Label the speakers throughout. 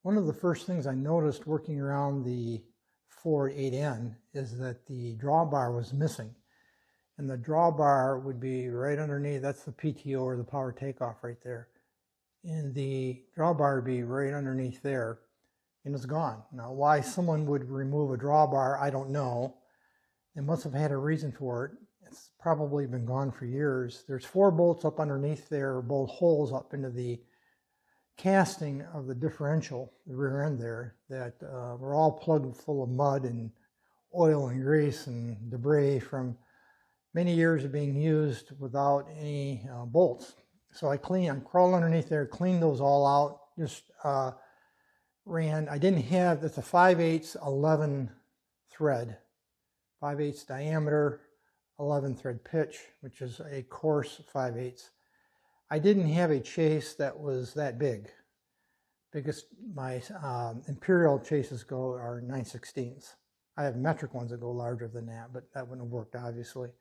Speaker 1: One of the first things I noticed working around the Ford 8N is that the drawbar was missing. And the drawbar would be right underneath, that's the PTO or the power takeoff right there. And the drawbar would be right underneath there, and it's gone. Now, why someone would remove a drawbar, I don't know. They must have had a reason for it. It's probably been gone for years. There's 4 bolts up underneath there, both holes up into the casting of the differential, the rear end there, that were all plugged full of mud and oil and grease and debris from many years of being used without any bolts. So I crawled underneath there, cleaned those all out, just ran. I didn't have, it's a 5/8 11 thread, 5/8 diameter, 11 thread pitch, which is a coarse 5/8. I didn't have a chase that was that big. Biggest my imperial chases are 9/16. I have metric ones that go larger than that, but that wouldn't have worked obviously.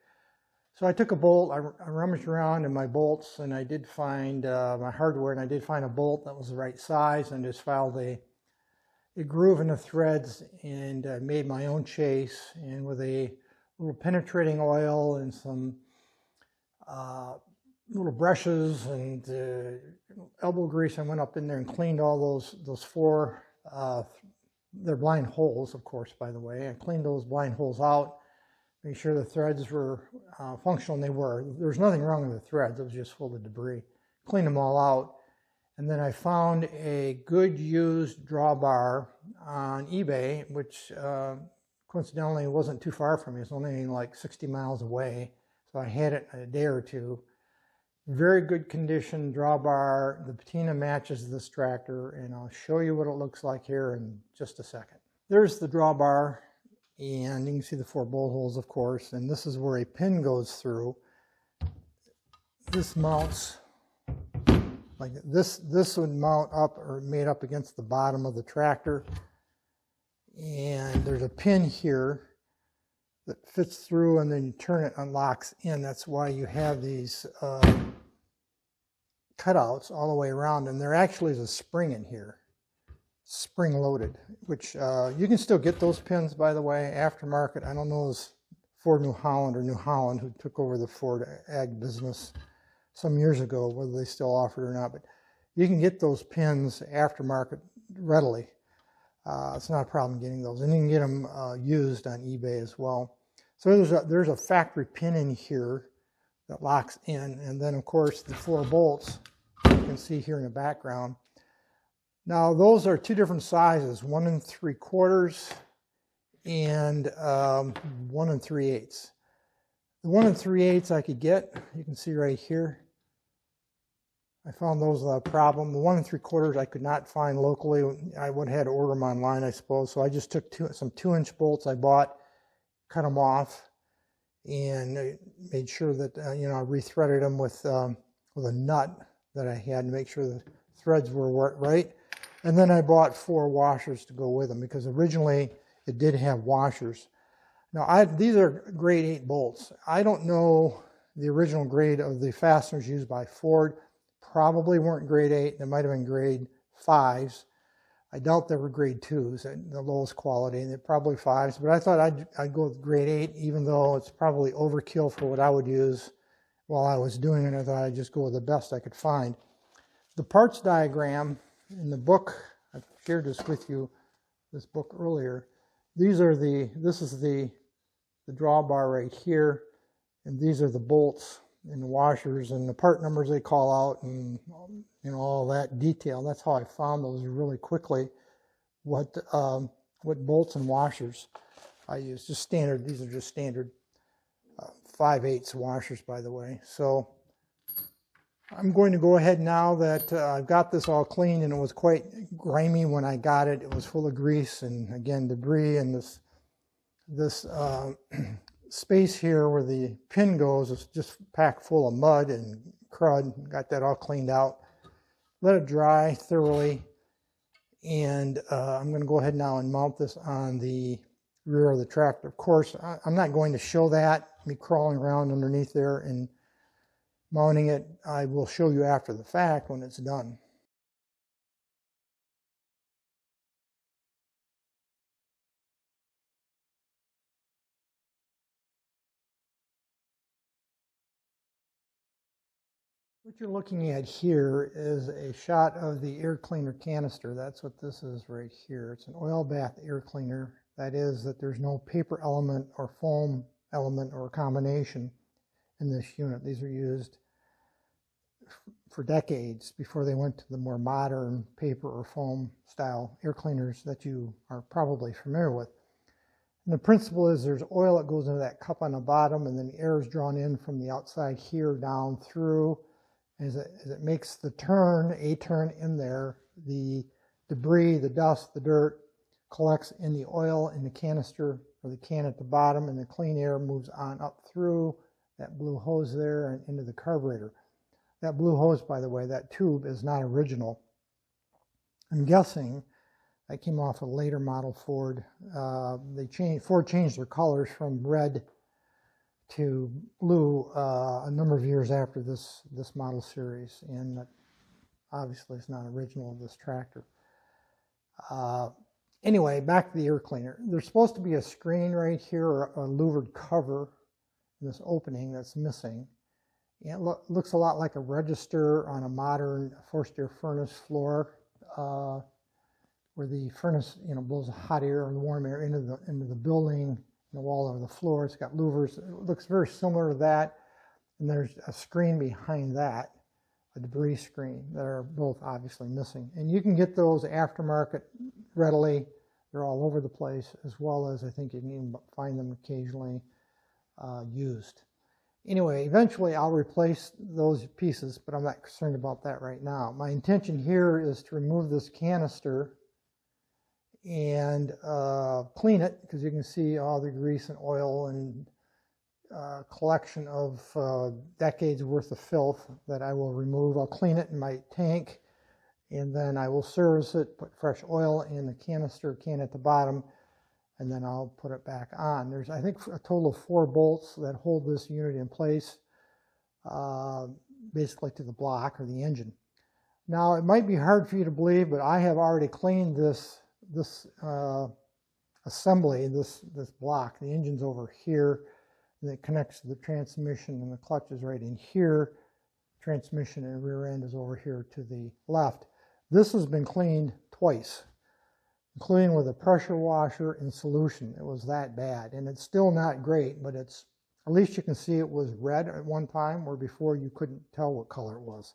Speaker 1: So I took a bolt, I rummaged around in my bolts, and I did find my hardware, and I did find a bolt that was the right size, and just filed a groove in the threads and made my own chase, and with a little penetrating oil and some little brushes and elbow grease, I went up in there and cleaned all those 4, they're blind holes, of course, by the way. I cleaned those blind holes out, made sure the threads were functional, and they were. There was nothing wrong with the threads, it was just full of debris. Cleaned them all out, and then I found a good used drawbar on eBay, which coincidentally wasn't too far from me. It's only like 60 miles away, so I had it in a day or two. Very good condition drawbar. The patina matches this tractor, and I'll show you what it looks like here in just a second. There's the drawbar, and you can see the 4 bolt holes, of course, and this is where a pin goes through. This mounts like this. This would mount up or made up against the bottom of the tractor, and there's a pin here that fits through, and then you turn it and locks in. That's why you have these cutouts all the way around, and there actually is a spring in here, spring loaded, which you can still get those pins, by the way, aftermarket. I don't know if Ford New Holland or New Holland, who took over the Ford Ag business some years ago, whether they still offer it or not, but you can get those pins aftermarket readily. It's not a problem getting those, and you can get them used on eBay as well. So there's a factory pin in here that locks in, and then of course the 4 bolts you can see here in the background. Now those are 2 different sizes, 1 3/4 and 1 3/8. The 1 3/8 I could get, you can see right here. I found those a problem. The 1 3/4 I could not find locally. I would have had to order them online, I suppose. So I just took some 2-inch bolts I bought, cut them off, and made sure that I rethreaded them with a nut that I had to make sure the threads were right. And then I bought 4 washers to go with them, because originally it did have washers. Now these are grade 8 bolts. I don't know the original grade of the fasteners used by Ford. Probably weren't grade 8. They might have been grade 5s. I doubt they were grade 2s, the lowest quality, and they're probably 5s. But I thought I'd go with grade 8, even though it's probably overkill for what I would use while I was doing it. I thought I'd just go with the best I could find. The parts diagram in the book, I've shared this with you, this book earlier. This is the drawbar right here, and these are the bolts and the washers and the part numbers they call out, and all that detail. That's how I found those really quickly. What bolts and washers I use, just standard. These are just standard 5/8 washers, by the way. So I'm going to go ahead now that I've got this all cleaned, and it was quite grimy when I got it. It was full of grease and, again, debris, and this space here where the pin goes is just packed full of mud and crud. Got that all cleaned out. Let it dry thoroughly, and I'm going to go ahead now and mount this on the rear of the tractor. Of course, I'm not going to show that, me crawling around underneath there and mounting it. I will show you after the fact when it's done. What you're looking at here is a shot of the air cleaner canister. That's what this is right here. It's an oil bath air cleaner. That is, that there's no paper element or foam element or combination in this unit. These are used for decades before they went to the more modern paper or foam style air cleaners that you are probably familiar with. And the principle is there's oil that goes into that cup on the bottom, and then the air is drawn in from the outside here down through. As it makes the turn, a turn in there, the debris, the dust, the dirt collects in the oil in the canister or the can at the bottom, and the clean air moves on up through that blue hose there and into the carburetor. That blue hose, by the way, that tube is not original. I'm guessing that came off a later model Ford. Ford changed their colors from red to blue a number of years after this model series, and that obviously is not original of this tractor. Anyway, back to the air cleaner. There's supposed to be a screen right here, or a louvered cover in this opening that's missing. And it looks a lot like a register on a modern forced air furnace floor, where the furnace, blows hot air and warm air into the building, the wall or the floor. It's got louvers. It looks very similar to that. And there's a screen behind that, a debris screen, that are both obviously missing. And you can get those aftermarket readily. They're all over the place, as well as I think you can even find them occasionally used. Anyway, eventually I'll replace those pieces, but I'm not concerned about that right now. My intention here is to remove this canister and clean it, because you can see all the grease and oil and collection of decades worth of filth that I will remove. I'll clean it in my tank, and then I will service it, put fresh oil in the canister can at the bottom, and then I'll put it back on. There's, I think, a total of 4 bolts that hold this unit in place, basically to the block or the engine. Now, it might be hard for you to believe, but I have already cleaned this assembly, this block. The engine's over here, and it connects to the transmission, and the clutch is right in here. Transmission and rear end is over here to the left. This has been cleaned twice, including with a pressure washer and solution. It was that bad, and it's still not great, but it's, at least you can see it was red at one time, where before you couldn't tell what color it was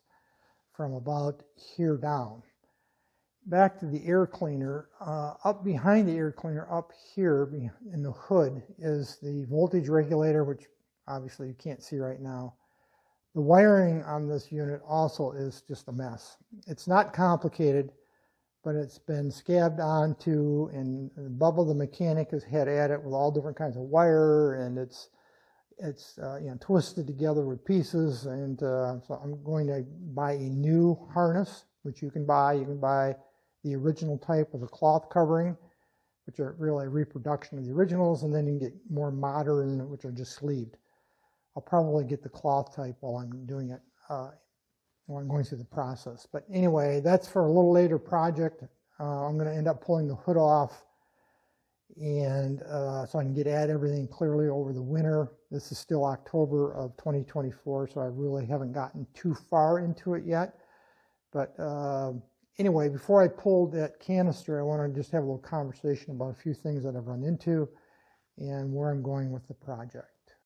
Speaker 1: from about here down. Back to the air cleaner. Up behind the air cleaner, up here in the hood, is the voltage regulator, which obviously you can't see right now. The wiring on this unit also is just a mess. It's not complicated, but it's been scabbed onto, and Bubba the mechanic has had at it with all different kinds of wire, and it's twisted together with pieces. And so I'm going to buy a new harness, which you can buy. You can buy the original type with a cloth covering, which are really a reproduction of the originals, and then you can get more modern, which are just sleeved. I'll probably get the cloth type while I'm doing it, while I'm going through the process. But anyway, that's for a little later project. I'm going to end up pulling the hood off, and so I can add everything clearly over the winter. This is still October of 2024, so I really haven't gotten too far into it yet. But anyway, before I pulled that canister, I want to just have a little conversation about a few things that I've run into and where I'm going with the project.